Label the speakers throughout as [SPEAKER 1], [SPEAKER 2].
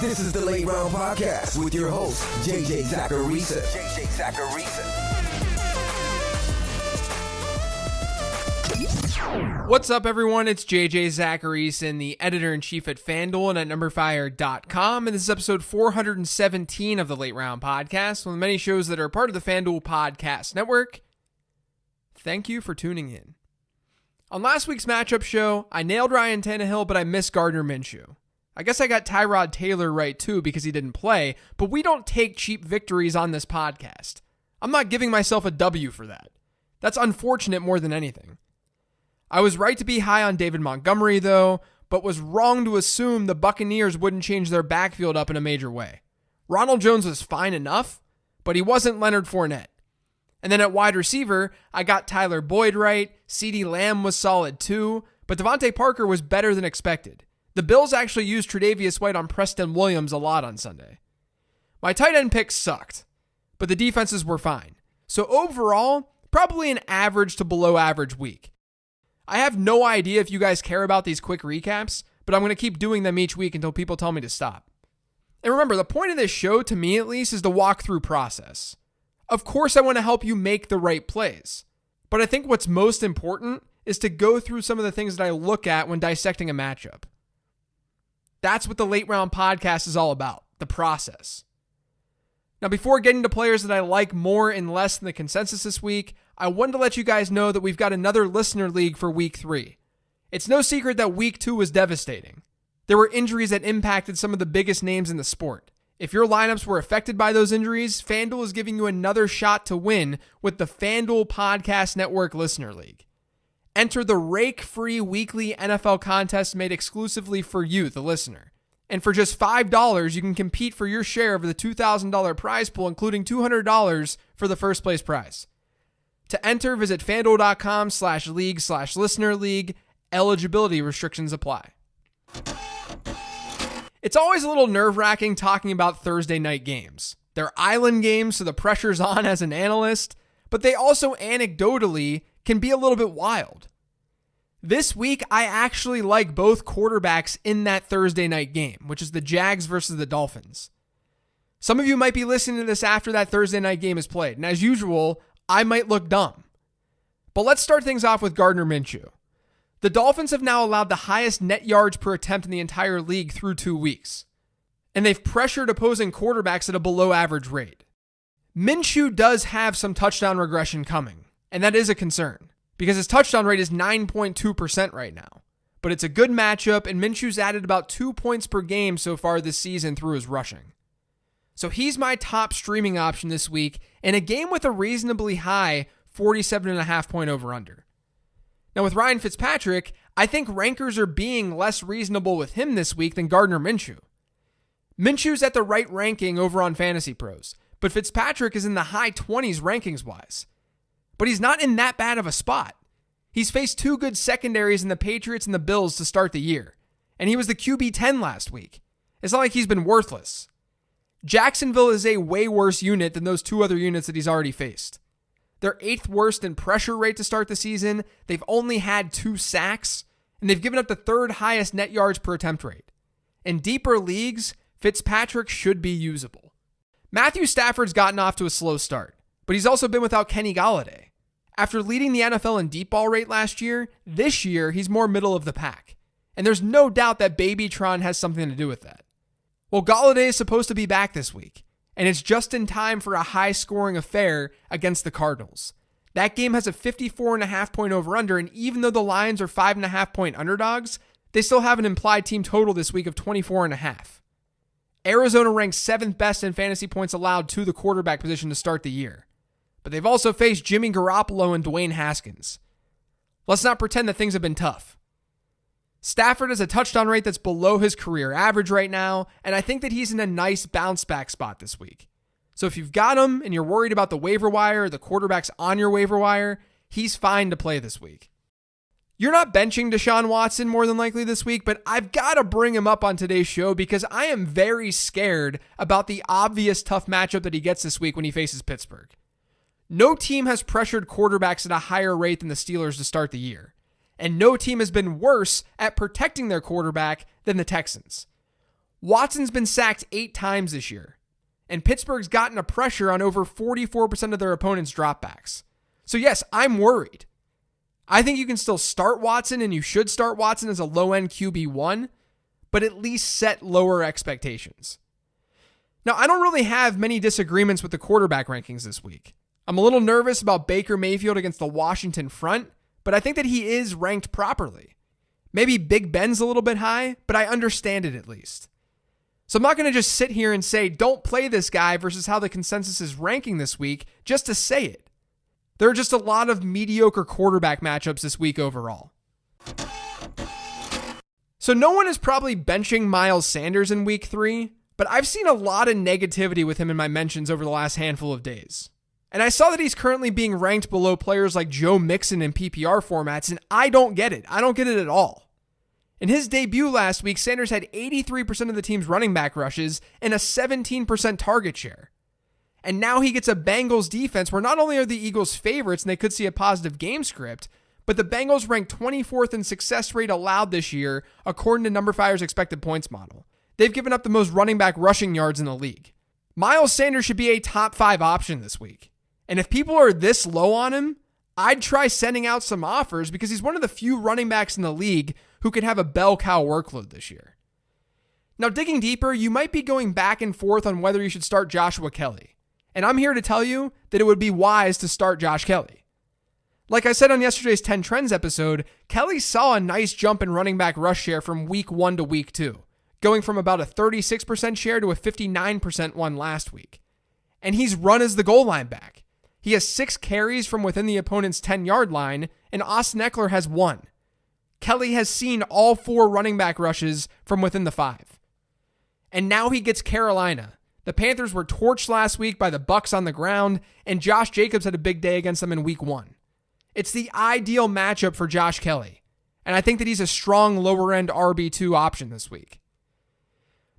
[SPEAKER 1] This is the Late Round Podcast with your host, JJ Zachariason.
[SPEAKER 2] What's up, everyone? It's JJ Zachariason, the editor-in-chief at FanDuel and at NumberFire.com, and this is episode 417 of the Late Round Podcast, one of the many shows that are part of the FanDuel Podcast Network. Thank you for tuning in. On last week's matchup show, I nailed Ryan Tannehill, but I missed Gardner Minshew. I guess I got Tyrod Taylor right too because he didn't play, but we don't take cheap victories on this podcast. I'm not giving myself a W for that. That's unfortunate more than anything. I was right to be high on David Montgomery though, but was wrong to assume the Buccaneers wouldn't change their backfield up in a major way. Ronald Jones was fine enough, but he wasn't Leonard Fournette. And then at wide receiver, I got Tyler Boyd right, CeeDee Lamb was solid too, but Devontae Parker was better than expected. The Bills actually used Tre'Davious White on Preston Williams a lot on Sunday. My tight end picks sucked, but the defenses were fine. So overall, probably an average to below average week. I have no idea if you guys care about these quick recaps, but I'm going to keep doing them each week until people tell me to stop. And remember, the point of this show, to me at least, is the walkthrough process. Of course, I want to help you make the right plays, but I think what's most important is to go through some of the things that I look at when dissecting a matchup. That's what the Late Round Podcast is all about, the process. Now, before getting to players that I like more and less than the consensus this week, I wanted to let you guys know that we've got another listener league for week 3. It's no secret that week 2 was devastating. There were injuries that impacted some of the biggest names in the sport. If your lineups were affected by those injuries, FanDuel is giving you another shot to win with the FanDuel Podcast Network Listener League. Enter the rake-free weekly NFL contest made exclusively for you, the listener. And for just $5, you can compete for your share of the $2,000 prize pool, including $200 for the first place prize. To enter, visit FanDuel.com/league/listener league. Eligibility restrictions apply. It's always a little nerve-wracking talking about Thursday night games. They're island games, so the pressure's on as an analyst, but they also anecdotally can be a little bit wild. This week, I actually like both quarterbacks in that Thursday night game, which is the Jags versus the Dolphins. Some of you might be listening to this after that Thursday night game is played, and as usual, I might look dumb. But let's start things off with Gardner Minshew. The Dolphins have now allowed the highest net yards per attempt in the entire league through 2 weeks, and they've pressured opposing quarterbacks at a below average rate. Minshew does have some touchdown regression coming, and that is a concern because his touchdown rate is 9.2% right now. But it's a good matchup, and Minshew's added about 2 points per game so far this season through his rushing. So he's my top streaming option this week in a game with a reasonably high 47.5 point over-under. Now with Ryan Fitzpatrick, I think rankers are being less reasonable with him this week than Gardner Minshew. Minshew's at the right ranking over on Fantasy Pros, but Fitzpatrick is in the high 20s rankings-wise. But he's not in that bad of a spot. He's faced 2 good secondaries in the Patriots and the Bills to start the year, and he was the QB 10 last week. It's not like he's been worthless. Jacksonville is a way worse unit than those 2 other units that he's already faced. They're 8th worst in pressure rate to start the season, they've only had 2 sacks, and they've given up the 3rd highest net yards per attempt rate. In deeper leagues, Fitzpatrick should be usable. Matthew Stafford's gotten off to a slow start, but he's also been without Kenny Golladay. After leading the NFL in deep ball rate last year, this year he's more middle of the pack. And there's no doubt that Babytron has something to do with that. Well, Golladay is supposed to be back this week, and it's just in time for a high-scoring affair against the Cardinals. That game has a 54.5 point over-under, and even though the Lions are 5.5 point underdogs, they still have an implied team total this week of 24.5. Arizona ranks 7th best in fantasy points allowed to the quarterback position to start the year. But they've also faced Jimmy Garoppolo and Dwayne Haskins. Let's not pretend that things have been tough. Stafford has a touchdown rate that's below his career average right now, and I think that he's in a nice bounce back spot this week. So if you've got him and you're worried about the waiver wire, the quarterbacks on your waiver wire, he's fine to play this week. You're not benching Deshaun Watson more than likely this week, but I've got to bring him up on today's show because I am very scared about the obvious tough matchup that he gets this week when he faces Pittsburgh. No team has pressured quarterbacks at a higher rate than the Steelers to start the year, and no team has been worse at protecting their quarterback than the Texans. Watson's been sacked 8 times this year, and Pittsburgh's gotten a pressure on over 44% of their opponents' dropbacks. So yes, I'm worried. I think you can still start Watson, and you should start Watson as a low-end QB1, but at least set lower expectations. Now, I don't really have many disagreements with the quarterback rankings this week. I'm a little nervous about Baker Mayfield against the Washington front, but I think that he is ranked properly. Maybe Big Ben's a little bit high, but I understand it at least. So I'm not going to just sit here and say, don't play this guy versus how the consensus is ranking this week just to say it. There are just a lot of mediocre quarterback matchups this week overall. So no one is probably benching Miles Sanders in week 3, but I've seen a lot of negativity with him in my mentions over the last handful of days. And I saw that he's currently being ranked below players like Joe Mixon in PPR formats, and I don't get it. I don't get it at all. In his debut last week, Sanders had 83% of the team's running back rushes and a 17% target share. And now he gets a Bengals defense where not only are the Eagles favorites and they could see a positive game script, but the Bengals ranked 24th in success rate allowed this year, according to NumberFire's expected points model. They've given up the most running back rushing yards in the league. Miles Sanders should be a top 5 option this week. And if people are this low on him, I'd try sending out some offers because he's one of the few running backs in the league who can have a bell cow workload this year. Now, digging deeper, you might be going back and forth on whether you should start Joshua Kelly. And I'm here to tell you that it would be wise to start Josh Kelly. Like I said on yesterday's 10 Trends episode, Kelly saw a nice jump in running back rush share from week 1 to week 2, going from about a 36% share to a 59% one last week. And he's run as the goal line back. He has 6 carries from within the opponent's 10-yard line, and Austin Eckler has 1. Kelly has seen all 4 running back rushes from within the 5. And now he gets Carolina. The Panthers were torched last week by the Bucs on the ground, and Josh Jacobs had a big day against them in week 1. It's the ideal matchup for Josh Kelly, and I think that he's a strong lower-end RB2 option this week.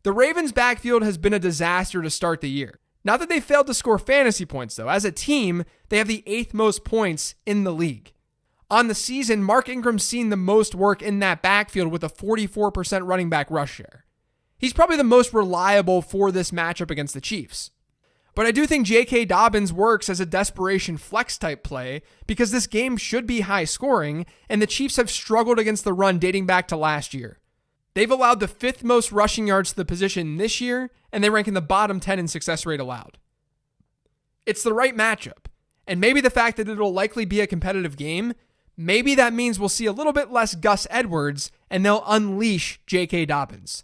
[SPEAKER 2] The Ravens' backfield has been a disaster to start the year. Not that they failed to score fantasy points, though. As a team, they have the 8th most points in the league. On the season, Mark Ingram's seen the most work in that backfield with a 44% running back rush share. He's probably the most reliable for this matchup against the Chiefs. But I do think J.K. Dobbins works as a desperation flex type play because this game should be high scoring, and the Chiefs have struggled against the run dating back to last year. They've allowed the 5th most rushing yards to the position this year, and they rank in the bottom 10 in success rate allowed. It's the right matchup, and maybe the fact that it'll likely be a competitive game, maybe that means we'll see a little bit less Gus Edwards, and they'll unleash J.K. Dobbins.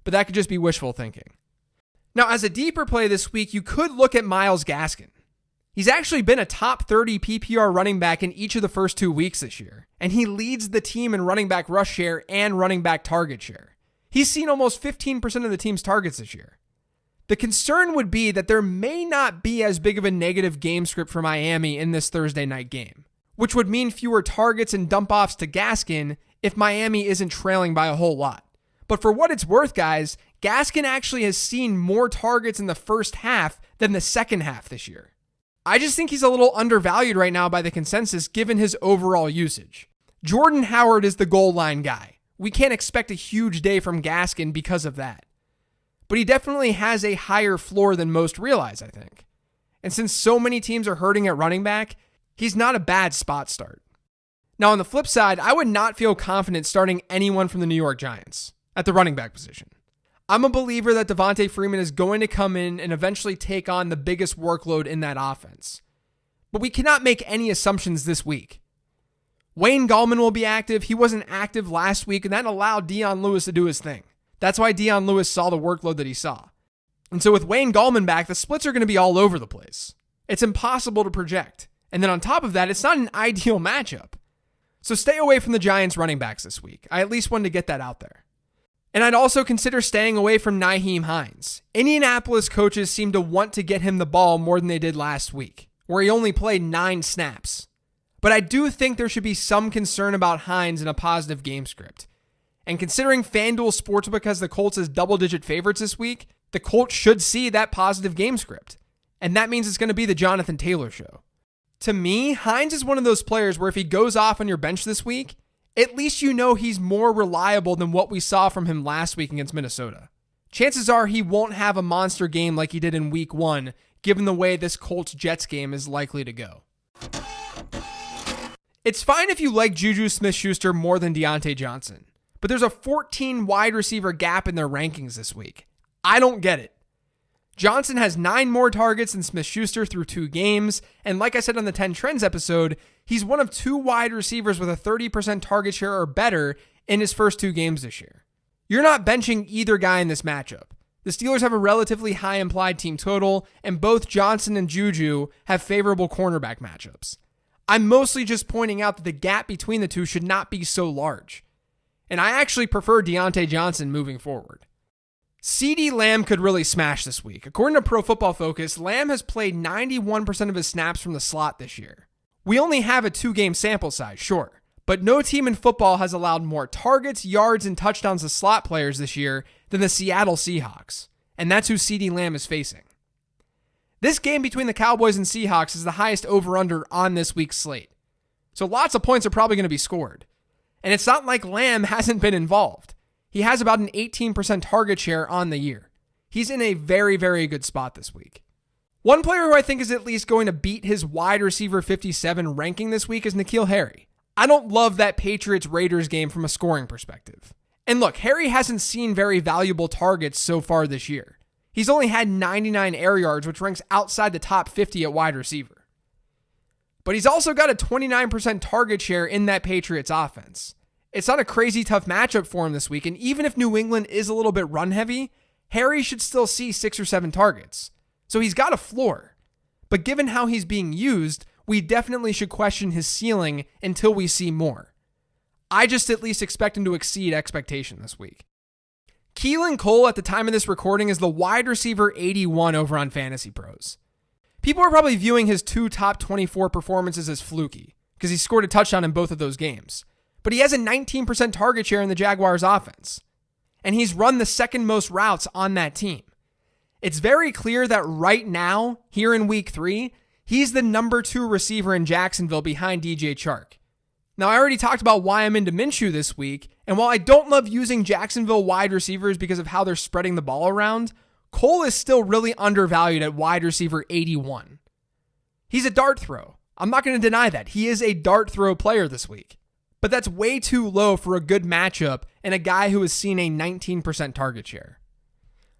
[SPEAKER 2] But that could just be wishful thinking. Now, as a deeper play this week, you could look at Myles Gaskin. He's actually been a top 30 PPR running back in each of the first 2 weeks this year, and he leads the team in running back rush share and running back target share. He's seen almost 15% of the team's targets this year. The concern would be that there may not be as big of a negative game script for Miami in this Thursday night game, which would mean fewer targets and dump-offs to Gaskin if Miami isn't trailing by a whole lot. But for what it's worth, guys, Gaskin actually has seen more targets in the first half than the second half this year. I just think he's a little undervalued right now by the consensus given his overall usage. Jordan Howard is the goal line guy. We can't expect a huge day from Gaskin because of that. But he definitely has a higher floor than most realize, I think. And since so many teams are hurting at running back, he's not a bad spot start. Now on the flip side, I would not feel confident starting anyone from the New York Giants at the running back position. I'm a believer that Devontae Freeman is going to come in and eventually take on the biggest workload in that offense. But we cannot make any assumptions this week. Wayne Gallman will be active. He wasn't active last week, and that allowed Dion Lewis to do his thing. That's why Dion Lewis saw the workload that he saw. And so with Wayne Gallman back, the splits are going to be all over the place. It's impossible to project. And then on top of that, it's not an ideal matchup. So stay away from the Giants running backs this week. I at least wanted to get that out there. And I'd also consider staying away from Nyheim Hines. Indianapolis coaches seem to want to get him the ball more than they did last week, where he only played 9 snaps. But I do think there should be some concern about Hines in a positive game script. And considering FanDuel Sportsbook has the Colts as double-digit favorites this week, the Colts should see that positive game script. And that means it's going to be the Jonathan Taylor show. To me, Hines is one of those players where if he goes off on your bench this week, at least you know he's more reliable than what we saw from him last week against Minnesota. chances are he won't have a monster game like he did in week 1, given the way this Colts-Jets game is likely to go. It's fine if you like Juju Smith-Schuster more than Deontay Johnson, but there's a 14 wide receiver gap in their rankings this week. I don't get it. Johnson has 9 more targets than Smith-Schuster through 2 games, and like I said on the 10 Trends episode, he's one of 2 wide receivers with a 30% target share or better in his first 2 games this year. You're not benching either guy in this matchup. The Steelers have a relatively high implied team total, and both Johnson and Juju have favorable cornerback matchups. I'm mostly just pointing out that the gap between the two should not be so large. And I actually prefer Deontay Johnson moving forward. CeeDee Lamb could really smash this week. According to Pro Football Focus, Lamb has played 91% of his snaps from the slot this year. We only have a 2-game sample size, sure, but no team in football has allowed more targets, yards, and touchdowns to slot players this year than the Seattle Seahawks, and that's who CeeDee Lamb is facing. This game between the Cowboys and Seahawks is the highest over-under on this week's slate, so lots of points are probably going to be scored. And it's not like Lamb hasn't been involved. He has about an 18% target share on the year. He's in a very, very good spot this week. One player who I think is at least going to beat his wide receiver 57 ranking this week is N'Keal Harry. I don't love that Patriots-Raiders game from a scoring perspective. And look, Harry hasn't seen very valuable targets so far this year. He's only had 99 air yards, which ranks outside the top 50 at wide receiver. But he's also got a 29% target share in that Patriots offense. It's not a crazy tough matchup for him this week, and even if New England is a little bit run-heavy, Harry should still see 6 or 7 targets. So he's got a floor. But given how he's being used, we definitely should question his ceiling until we see more. I just at least expect him to exceed expectation this week. Keelan Cole at the time of this recording is the wide receiver 81 over on Fantasy Pros. People are probably viewing his 2 top 24 performances as fluky, because he scored a touchdown in both of those games. But he has a 19% target share in the Jaguars offense. And he's run the second most routes on that team. It's very clear that right now, here in week 3, he's the number 2 receiver in Jacksonville behind DJ Chark. Now, I already talked about why I'm into Minshew this week, and while I don't love using Jacksonville wide receivers because of how they're spreading the ball around, Cole is still really undervalued at wide receiver 81. He's a dart throw. I'm not going to deny that. He is a dart throw player this week. But that's way too low for a good matchup and a guy who has seen a 19% target share.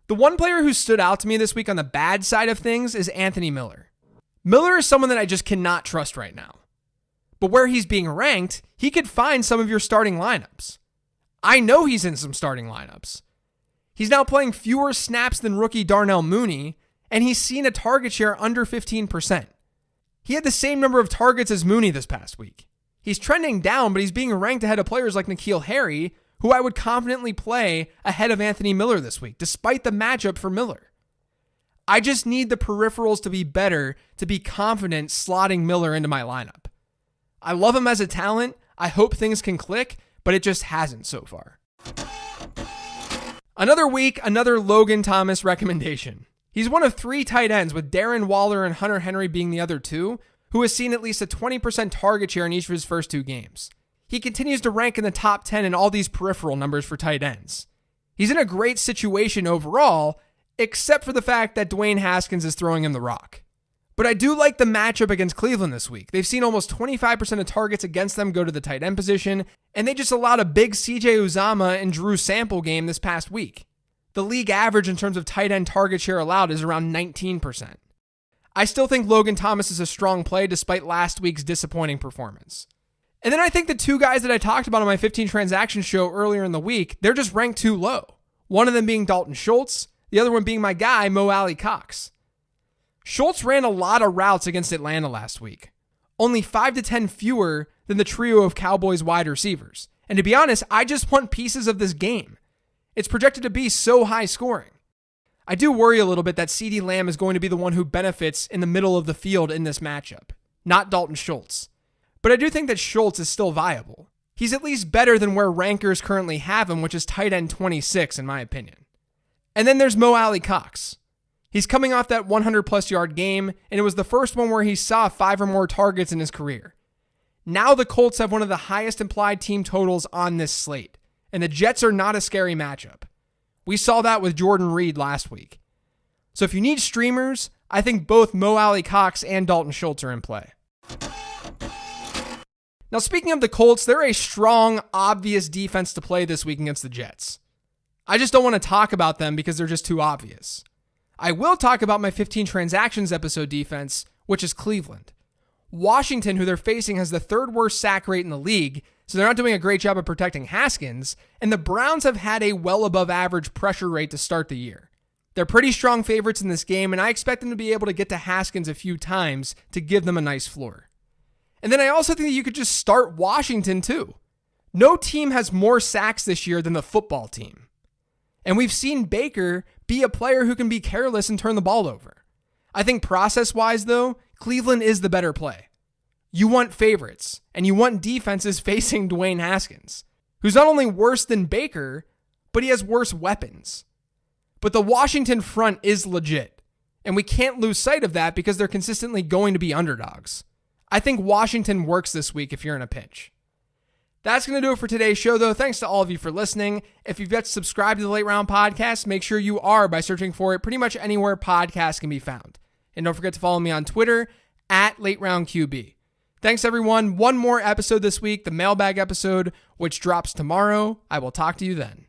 [SPEAKER 2] The one player who stood out to me this week on the bad side of things is Anthony Miller. Miller is someone that I just cannot trust right now. But where he's being ranked, he could find some of your starting lineups. I know he's in some starting lineups. He's now playing fewer snaps than rookie Darnell Mooney, and he's seen a target share under 15%. He had the same number of targets as Mooney this past week. He's trending down, but he's being ranked ahead of players like N'Keal Harry, who I would confidently play ahead of Anthony Miller this week, despite the matchup for Miller. I just need the peripherals to be better to be confident slotting Miller into my lineup. I love him as a talent. I hope things can click, but it just hasn't so far. Another week, another Logan Thomas recommendation. He's one of 3 tight ends, with Darren Waller and Hunter Henry being the other 2, who has seen at least a 20% target share in each of his first 2 games. He continues to rank in the top 10 in all these peripheral numbers for tight ends. He's in a great situation overall, except for the fact that Dwayne Haskins is throwing him the rock. But I do like the matchup against Cleveland this week. They've seen almost 25% of targets against them go to the tight end position, and they just allowed a big CJ Uzomah and Drew Sample game this past week. The league average in terms of tight end target share allowed is around 19%. I still think Logan Thomas is a strong play despite last week's disappointing performance. And then I think the 2 guys that I talked about on my 15 transaction show earlier in the week, they're just ranked too low. One of them being Dalton Schultz, the other one being my guy, Mo Alley-Cox. Schultz ran a lot of routes against Atlanta last week. Only 5 to 10 fewer than the trio of Cowboys wide receivers. And to be honest, I just want pieces of this game. It's projected to be so high scoring. I do worry a little bit that CeeDee Lamb is going to be the one who benefits in the middle of the field in this matchup, not Dalton Schultz. But I do think that Schultz is still viable. He's at least better than where rankers currently have him, which is tight end 26 in my opinion. And then there's Mo Alley-Cox. He's coming off that 100-plus yard game, and it was the first one where he saw 5 or more targets in his career. Now the Colts have one of the highest implied team totals on this slate, and the Jets are not a scary matchup. We saw that with Jordan Reed last week. So if you need streamers, I think both Mo Alley-Cox and Dalton Schultz are in play. Now, speaking of the Colts, they're a strong, obvious defense to play this week against the Jets. I just don't want to talk about them because they're just too obvious. I will talk about my 15 transactions episode defense, which is Cleveland. Washington, who they're facing, has the third worst sack rate in the league, so they're not doing a great job of protecting Haskins, and the Browns have had a well above average pressure rate to start the year. They're pretty strong favorites in this game, and I expect them to be able to get to Haskins a few times to give them a nice floor. And then I also think that you could just start Washington too. No team has more sacks this year than the football team. And we've seen Baker be a player who can be careless and turn the ball over. I think process-wise, though, Cleveland is the better play. You want favorites, and you want defenses facing Dwayne Haskins, who's not only worse than Baker, but he has worse weapons. But the Washington front is legit, and we can't lose sight of that because they're consistently going to be underdogs. I think Washington works this week if you're in a pinch. That's going to do it for today's show, though. Thanks to all of you for listening. If you've yet to subscribe to the Late Round Podcast, make sure you are by searching for it pretty much anywhere podcasts can be found. And don't forget to follow me on Twitter @LateRoundQB. Thanks, everyone. One more episode this week, the mailbag episode, which drops tomorrow. I will talk to you then.